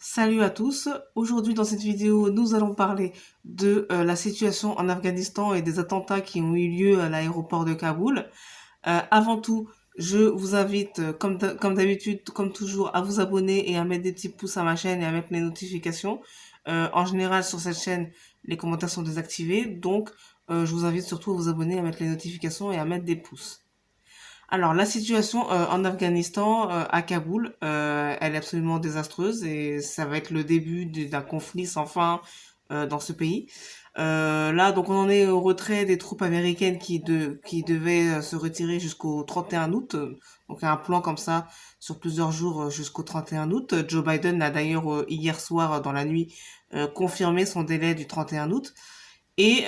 Salut à tous. Aujourd'hui dans cette vidéo, nous allons parler de la situation en Afghanistan et des attentats qui ont eu lieu à l'aéroport de Kaboul. Avant tout, je vous invite, comme d'habitude, comme toujours, à vous abonner et à mettre des petits pouces à ma chaîne et à mettre les notifications. En général, sur cette chaîne, les commentaires sont désactivés, donc je vous invite surtout à vous abonner, à mettre les notifications et à mettre des pouces. Alors, la situation en Afghanistan, à Kaboul, elle est absolument désastreuse et ça va être le début d'un conflit sans fin dans ce pays. Là, donc, on en est au retrait des troupes américaines qui devaient se retirer jusqu'au 31 août. Donc, un plan comme ça sur plusieurs jours jusqu'au 31 août. Joe Biden a d'ailleurs hier soir dans la nuit confirmé son délai du 31 août. Et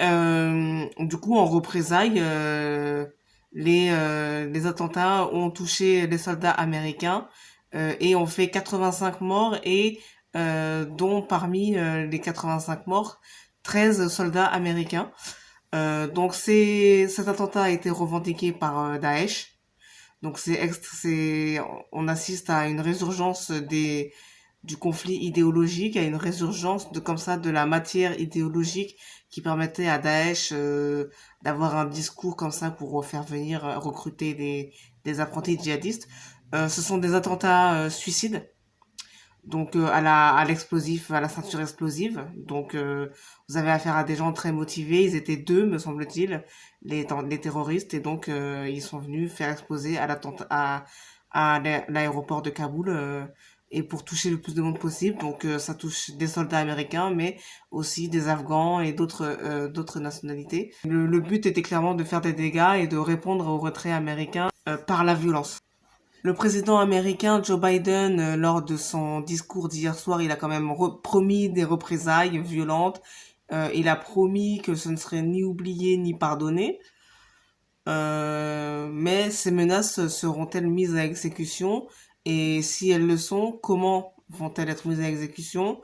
du coup, en représailles, les attentats ont touché les soldats américains et ont fait 85 morts et dont parmi les 85 morts, 13 soldats américains. Donc cet attentat a été revendiqué par Daesh. Donc on assiste à une résurgence du conflit idéologique, à une résurgence de comme ça de la matière idéologique qui permettait à Daesh d'avoir un discours comme ça pour faire venir recruter des apprentis djihadistes. Ce sont des attentats suicides, donc à l'explosif, à la ceinture explosive. Donc vous avez affaire à des gens très motivés. Ils étaient deux, me semble-t-il, les terroristes, et donc ils sont venus faire exploser à l'aéroport de Kaboul. Et pour toucher le plus de monde possible, donc ça touche des soldats américains, mais aussi des Afghans et d'autres nationalités. Le but était clairement de faire des dégâts et de répondre au retrait américain par la violence. Le président américain Joe Biden, lors de son discours d'hier soir, il a quand même promis des représailles violentes. Il a promis que ce ne serait ni oublié ni pardonné. Mais ces menaces seront-elles mises à exécution? Et si elles le sont, comment vont-elles être mises à exécution?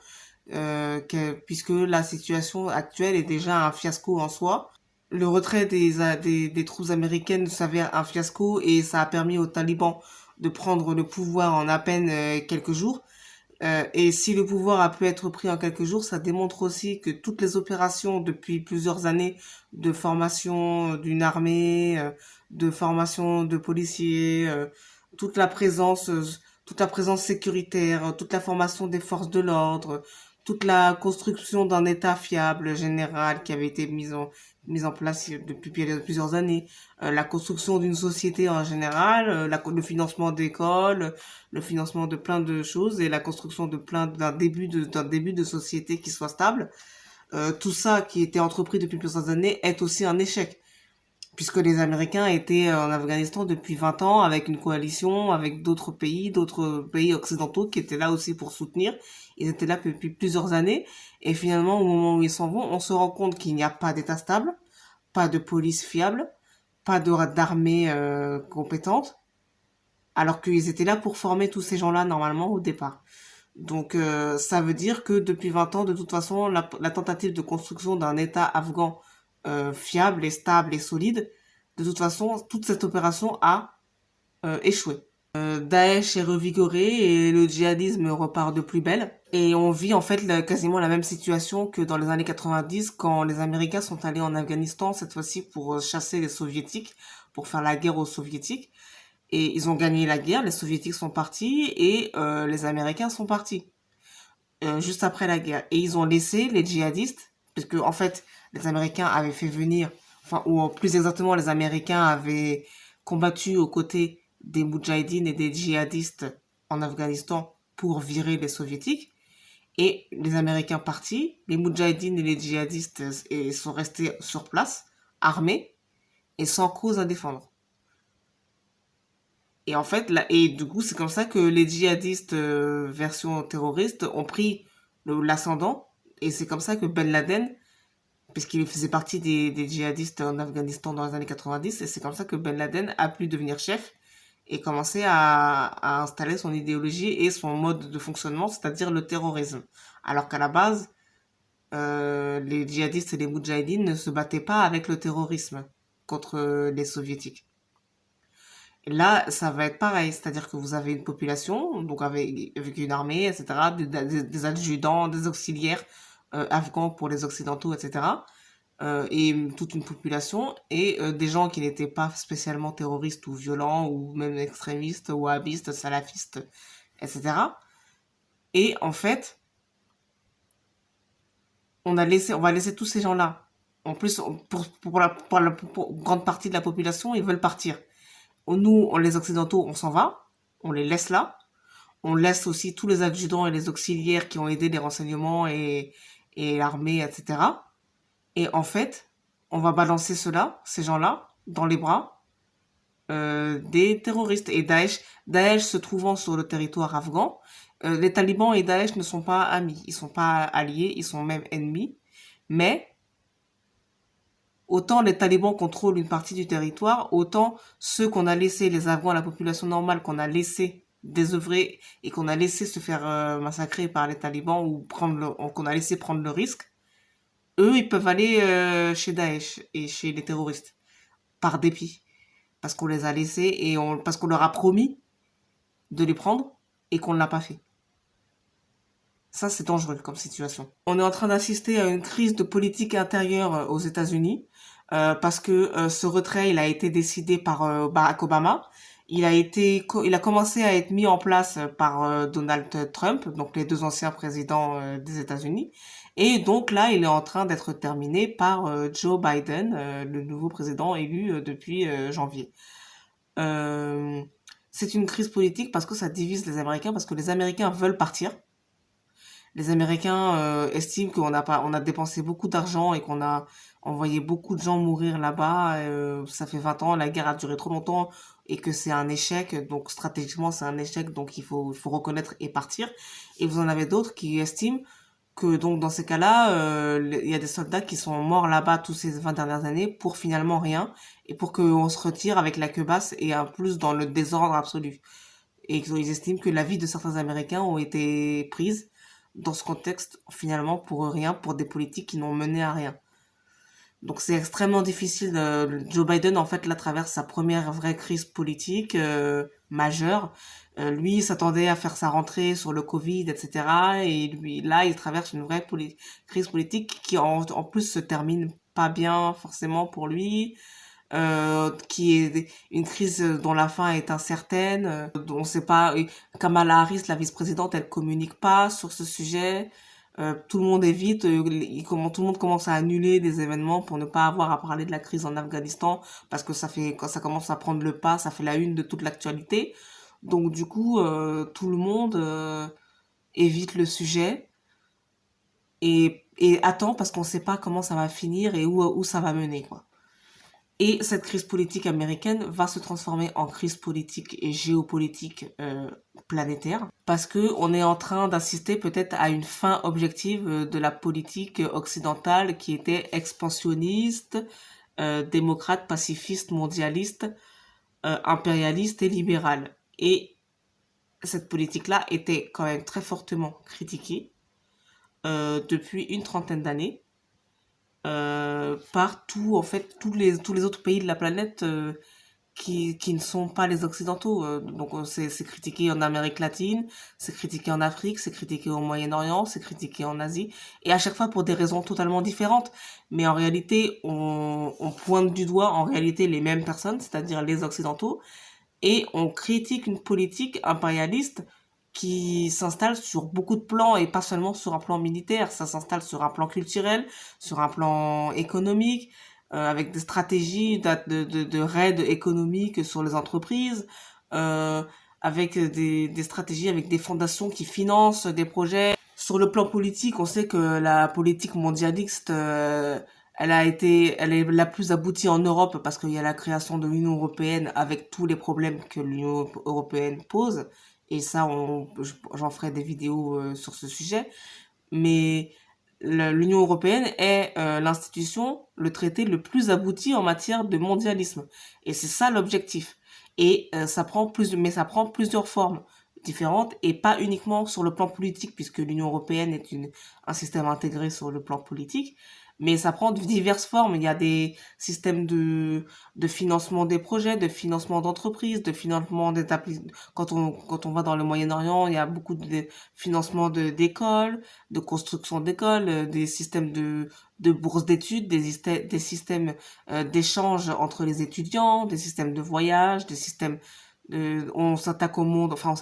Puisque la situation actuelle est déjà un fiasco en soi. Le retrait des troupes américaines s'avère un fiasco et ça a permis aux talibans de prendre le pouvoir en à peine quelques jours. Et si le pouvoir a pu être pris en quelques jours, ça démontre aussi que toutes les opérations depuis plusieurs années de formation d'une armée, de formation de policiers, toute la présence, euh, toute la présence sécuritaire, toute la formation des forces de l'ordre, toute la construction d'un État fiable général qui avait été mise en place depuis plusieurs années, la construction d'une société en général, le financement d'écoles, le financement de plein de choses et la construction d'un début de société qui soit stable. Tout ça qui était entrepris depuis plusieurs années est aussi un échec puisque les Américains étaient en Afghanistan depuis 20 ans avec une coalition, avec d'autres pays occidentaux qui étaient là aussi pour soutenir. Ils étaient là depuis plusieurs années et finalement au moment où ils s'en vont, on se rend compte qu'il n'y a pas d'État stable, pas de police fiable, pas d'armée compétente, alors qu'ils étaient là pour former tous ces gens-là normalement au départ. Donc ça veut dire que depuis 20 ans, de toute façon, la tentative de construction d'un État afghan fiable et stable et solide, de toute façon, toute cette opération a échoué. Daesh est revigoré et le djihadisme repart de plus belle. Et on vit en fait quasiment la même situation que dans les années 90 quand les Américains sont allés en Afghanistan, cette fois-ci pour chasser les Soviétiques, pour faire la guerre aux Soviétiques. Et ils ont gagné la guerre, les Soviétiques sont partis et les Américains sont partis juste après la guerre. Et ils ont laissé les djihadistes, parce que en fait, les Américains avaient fait venir, enfin, ou plus exactement, les Américains avaient combattu aux côtés des Moudjahidines et des djihadistes en Afghanistan pour virer les Soviétiques. Et les Américains partis, les Moudjahidines et les djihadistes sont restés sur place, armés et sans cause à défendre. Et en fait, là, et du coup, c'est comme ça que les djihadistes version terroriste ont pris l'ascendant. Et c'est comme ça que Ben Laden, puisqu'il faisait partie des djihadistes en Afghanistan dans les années 90, et c'est comme ça que Ben Laden a pu devenir chef et commencer à installer son idéologie et son mode de fonctionnement, c'est-à-dire le terrorisme. Alors qu'à la base, les djihadistes et les moudjahidines ne se battaient pas avec le terrorisme contre les soviétiques. Et là, ça va être pareil, c'est-à-dire que vous avez une population, donc avec une armée, etc., des adjudants, des auxiliaires afghans pour les occidentaux, etc., et toute une population, et des gens qui n'étaient pas spécialement terroristes ou violents, ou même extrémistes, wahhabistes, salafistes, etc. Et en fait, on va laisser tous ces gens-là. En plus, pour une grande partie de la population, ils veulent partir. Nous, les Occidentaux, on s'en va, on les laisse là. On laisse aussi tous les adjudants et les auxiliaires qui ont aidé les renseignements et l'armée, etc. Et en fait, on va balancer ceux-là, ces gens-là, dans les bras des terroristes. Et Daesh se trouvant sur le territoire afghan, les talibans et Daesh ne sont pas amis, ils sont pas alliés, ils sont même ennemis. Mais autant les talibans contrôlent une partie du territoire, autant ceux qu'on a laissés, les Afghans, la population normale qu'on a laissé désœuvrer et qu'on a laissé se faire massacrer par les talibans ou qu'on a laissé prendre le risque, eux, ils peuvent aller chez Daesh et chez les terroristes par dépit parce qu'on les a laissés et parce qu'on leur a promis de les prendre et qu'on ne l'a pas fait. Ça, c'est dangereux comme situation. On est en train d'assister à une crise de politique intérieure aux États-Unis parce que ce retrait, il a été décidé par Barack Obama. Il a commencé à être mis en place par Donald Trump, donc les deux anciens présidents des États-Unis. Et donc là, il est en train d'être terminé par Joe Biden, le nouveau président élu depuis janvier. Euh, c'est une crise politique parce que ça divise les Américains, parce que les Américains veulent partir. Les Américains estiment on a dépensé beaucoup d'argent et qu'on a envoyé beaucoup de gens mourir là-bas. Ça fait 20 ans, la guerre a duré trop longtemps et que c'est un échec. Donc stratégiquement, c'est un échec, donc il faut reconnaître et partir. Et vous en avez d'autres qui estiment que donc dans ces cas-là, il y a des soldats qui sont morts là-bas tous ces 20 dernières années pour finalement rien et pour qu'on se retire avec la queue basse et en plus dans le désordre absolu. Et ils estiment que la vie de certains Américains ont été prises dans ce contexte, finalement, pour rien, pour des politiques qui n'ont mené à rien. Donc c'est extrêmement difficile. Joe Biden, en fait, là, traverse sa première vraie crise politique majeure. Lui, il s'attendait à faire sa rentrée sur le Covid, etc. Et lui, là, il traverse une vraie crise politique qui, en plus, se termine pas bien forcément pour lui, qui est une crise dont la fin est incertaine, dont on sait pas. Kamala Harris, la vice-présidente, elle communique pas sur ce sujet. Tout le monde évite, tout le monde commence à annuler des événements pour ne pas avoir à parler de la crise en Afghanistan parce que quand ça commence à prendre le pas, ça fait la une de toute l'actualité. Donc du coup, tout le monde évite le sujet et attend parce qu'on sait pas comment ça va finir et où ça va mener, quoi. Et cette crise politique américaine va se transformer en crise politique et géopolitique planétaire parce que on est en train d'assister peut-être à une fin objective de la politique occidentale qui était expansionniste, démocrate, pacifiste, mondialiste, impérialiste et libérale. Et cette politique-là était quand même très fortement critiquée depuis une trentaine d'années par en fait, tous les autres pays de la planète qui ne sont pas les Occidentaux. Donc c'est critiqué en Amérique latine, c'est critiqué en Afrique, c'est critiqué au Moyen-Orient, c'est critiqué en Asie, et à chaque fois pour des raisons totalement différentes. Mais en réalité, on pointe du doigt en réalité les mêmes personnes, c'est-à-dire les Occidentaux, et on critique une politique impérialiste qui s'installe sur beaucoup de plans et pas seulement sur un plan militaire, ça s'installe sur un plan culturel, sur un plan économique, avec des stratégies de raids économiques sur les entreprises, euh, avec des stratégies, avec des fondations qui financent des projets. Sur le plan politique, on sait que la politique mondialiste, elle est la plus aboutie en Europe parce qu'il y a la création de l'Union européenne avec tous les problèmes que l'Union européenne pose. Et ça, j'en ferai des vidéos sur ce sujet. Mais l'Union européenne est l'institution, le traité le plus abouti en matière de mondialisme. Et c'est ça l'objectif. Et mais ça prend plusieurs formes. différentes et pas uniquement sur le plan politique, puisque l'Union européenne est un système intégré sur le plan politique, mais ça prend diverses formes. Il y a des systèmes de financement des projets, de financement d'entreprises, de financement d'établissements. Quand on va dans le Moyen-Orient, il y a beaucoup de financement d'écoles, de construction d'écoles, des systèmes de bourses d'études, des systèmes d'échange entre les étudiants, des systèmes de voyage, des systèmes on s'attaque au monde, enfin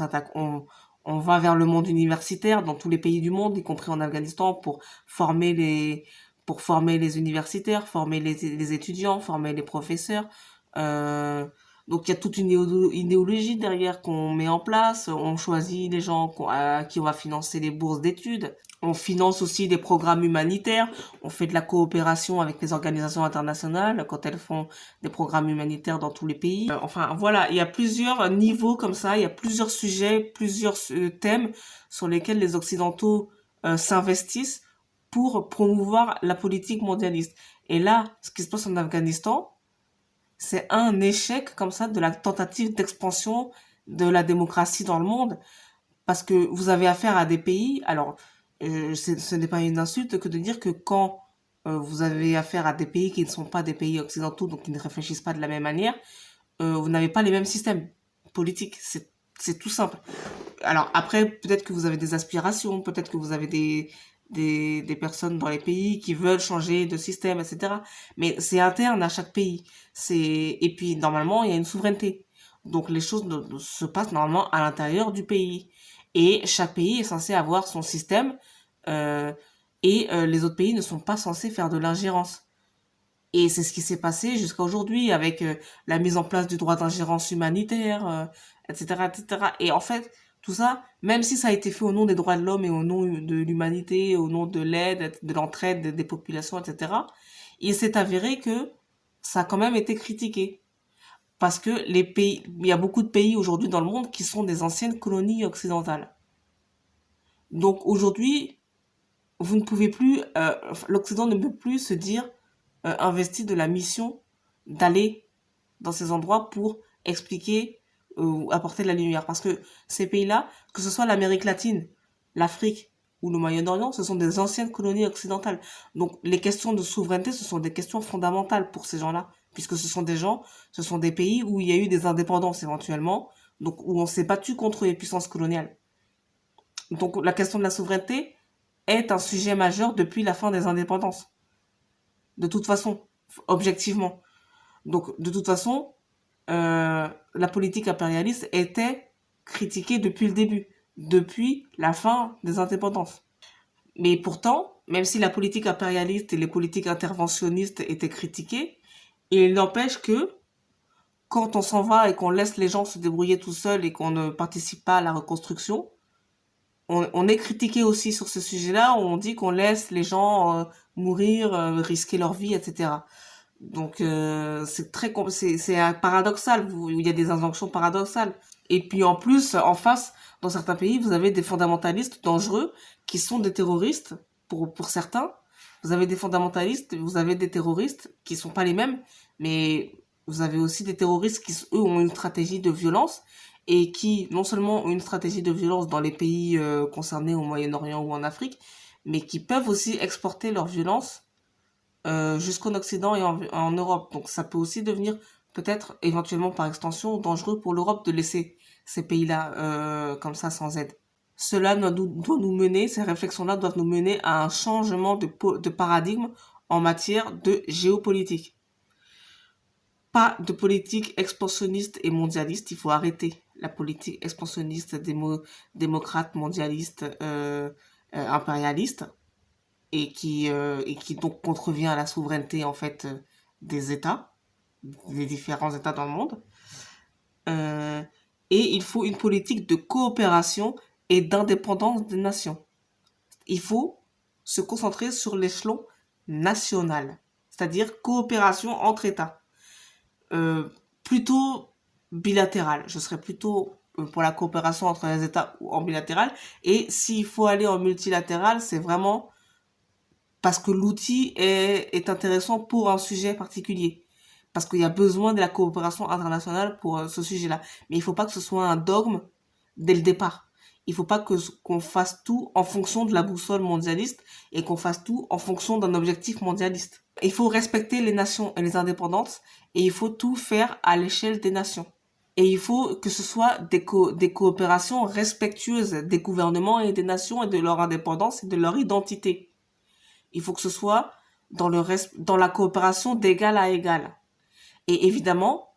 on va vers le monde universitaire dans tous les pays du monde, y compris en Afghanistan, pour former les universitaires, former les étudiants, former les professeurs. Euh, donc il y a toute une idéologie derrière qu'on met en place. On choisit les gens à qui on va financer les bourses d'études. On finance aussi des programmes humanitaires. On fait de la coopération avec les organisations internationales quand elles font des programmes humanitaires dans tous les pays. Enfin voilà, il y a plusieurs niveaux comme ça, il y a plusieurs sujets, plusieurs thèmes sur lesquels les Occidentaux s'investissent pour promouvoir la politique mondialiste. Et là, ce qui se passe en Afghanistan, c'est un échec comme ça de la tentative d'expansion de la démocratie dans le monde, parce que vous avez affaire à des pays, alors ce n'est pas une insulte que de dire que quand vous avez affaire à des pays qui ne sont pas des pays occidentaux, donc qui ne réfléchissent pas de la même manière, vous n'avez pas les mêmes systèmes politiques. C'est tout simple. Alors après, peut-être que vous avez des aspirations, peut-être que vous avez des personnes dans les pays qui veulent changer de système, etc. Mais c'est interne à chaque pays. Et puis, normalement, il y a une souveraineté. Donc, les choses se passent normalement à l'intérieur du pays. Et chaque pays est censé avoir son système, euh, les autres pays ne sont pas censés faire de l'ingérence. Et c'est ce qui s'est passé jusqu'à aujourd'hui avec la mise en place du droit d'ingérence humanitaire, etc., etc. Et en fait, tout ça, même si ça a été fait au nom des droits de l'homme et au nom de l'humanité, au nom de l'aide, de l'entraide des populations, etc., il s'est avéré que ça a quand même été critiqué. Parce que il y a beaucoup de pays aujourd'hui dans le monde qui sont des anciennes colonies occidentales. Donc aujourd'hui, vous ne pouvez plus, l'Occident ne peut plus se dire investi de la mission d'aller dans ces endroits pour expliquer ou apporter de la lumière. Parce que ces pays-là, que ce soit l'Amérique latine, l'Afrique ou le Moyen-Orient, ce sont des anciennes colonies occidentales. Donc les questions de souveraineté, ce sont des questions fondamentales pour ces gens-là, puisque ce sont des pays où il y a eu des indépendances éventuellement, donc où on s'est battu contre les puissances coloniales. Donc la question de la souveraineté est un sujet majeur depuis la fin des indépendances. De toute façon, objectivement. Donc, de toute façon, la politique impérialiste était critiquée depuis le début, depuis la fin des indépendances. Mais pourtant, même si la politique impérialiste et les politiques interventionnistes étaient critiquées, il n'empêche que quand on s'en va et qu'on laisse les gens se débrouiller tout seuls et qu'on ne participe pas à la reconstruction, on est critiqué aussi sur ce sujet-là, où on dit qu'on laisse les gens mourir, risquer leur vie, etc. Donc c'est un paradoxal, il y a des injonctions paradoxales. Et puis en plus, en face, dans certains pays, vous avez des fondamentalistes dangereux qui sont des terroristes pour certains. Vous avez des fondamentalistes, vous avez des terroristes qui sont pas les mêmes, mais vous avez aussi des terroristes qui eux ont une stratégie de violence et qui non seulement ont une stratégie de violence dans les pays concernés au Moyen-Orient ou en Afrique, mais qui peuvent aussi exporter leur violence jusqu'en Occident et en Europe. Donc ça peut aussi devenir peut-être éventuellement par extension dangereux pour l'Europe de laisser ces pays-là comme ça sans aide. Doit nous mener, ces réflexions-là doivent nous mener à un changement de paradigme en matière de géopolitique. Pas de politique expansionniste et mondialiste, il faut arrêter la politique expansionniste, démocrate, mondialiste, impérialiste et qui donc contrevient à la souveraineté en fait des États, des différents États dans le monde. Euh, et il faut une politique de coopération et d'indépendance des nations. Il faut se concentrer sur l'échelon national, c'est-à-dire coopération entre États. Plutôt bilatéral. Je serais plutôt pour la coopération entre les États ou en bilatéral. Et s'il faut aller en multilatéral, c'est vraiment parce que l'outil est intéressant pour un sujet particulier. Parce qu'il y a besoin de la coopération internationale pour ce sujet-là. Mais il ne faut pas que ce soit un dogme dès le départ. Il faut pas qu'on fasse tout en fonction de la boussole mondialiste et qu'on fasse tout en fonction d'un objectif mondialiste. Il faut respecter les nations et les indépendances et il faut tout faire à l'échelle des nations. Et il faut que ce soit des coopérations respectueuses des gouvernements et des nations et de leur indépendance et de leur identité. Il faut que ce soit dans la coopération d'égal à égal. Et évidemment,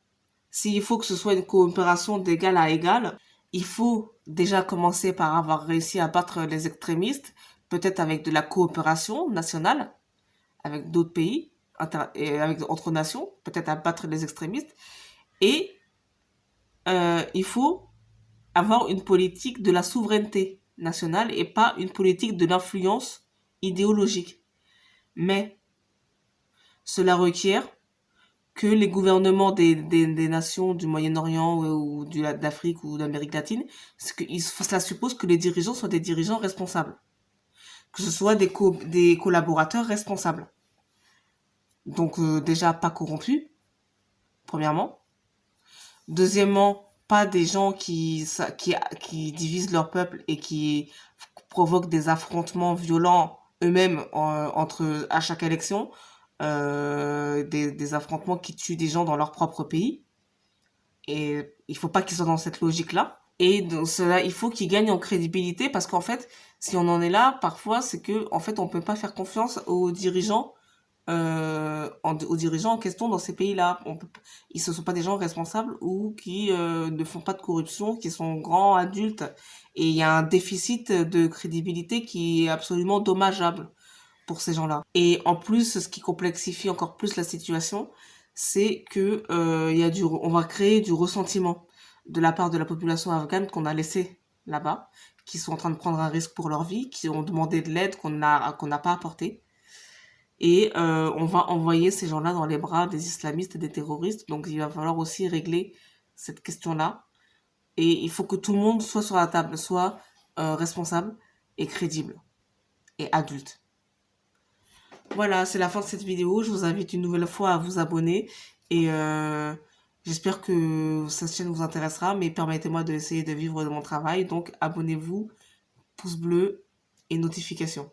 s'il faut que ce soit une coopération d'égal à égal, il faut déjà commencer par avoir réussi à battre les extrémistes, peut-être avec de la coopération nationale, avec d'autres pays, et avec entre nations, peut-être à battre les extrémistes. Et il faut avoir une politique de la souveraineté nationale et pas une politique de l'influence idéologique. Mais cela requiert que les gouvernements des nations du Moyen-Orient ou d'Afrique ou d'Amérique latine, cela suppose que les dirigeants soient des dirigeants responsables, que ce soit des collaborateurs responsables. Donc déjà pas corrompus, premièrement. Deuxièmement, pas des gens qui divisent leur peuple et qui provoquent des affrontements violents eux-mêmes à chaque élection, des affrontements qui tuent des gens dans leur propre pays. Et il faut pas qu'ils soient dans cette logique-là. Et donc cela, il faut qu'ils gagnent en crédibilité parce qu'en fait, si on en est là, parfois, c'est que en fait, on peut pas faire confiance aux dirigeants en question dans ces pays-là. Ils ne sont pas des gens responsables ou qui ne font pas de corruption, qui sont grands adultes. Et il y a un déficit de crédibilité qui est absolument dommageable pour ces gens-là. Et en plus, ce qui complexifie encore plus la situation, c'est que on va créer du ressentiment de la part de la population afghane qu'on a laissée là-bas, qui sont en train de prendre un risque pour leur vie, qui ont demandé de l'aide qu'on n'a pas apportée. Et on va envoyer ces gens-là dans les bras des islamistes et des terroristes. Donc il va falloir aussi régler cette question-là. Et il faut que tout le monde soit sur la table, soit responsable et crédible et adulte. Voilà, c'est la fin de cette vidéo. Je vous invite une nouvelle fois à vous abonner. Et j'espère que cette chaîne vous intéressera. Mais permettez-moi d'essayer de vivre de mon travail. Donc abonnez-vous, pouce bleu et notification.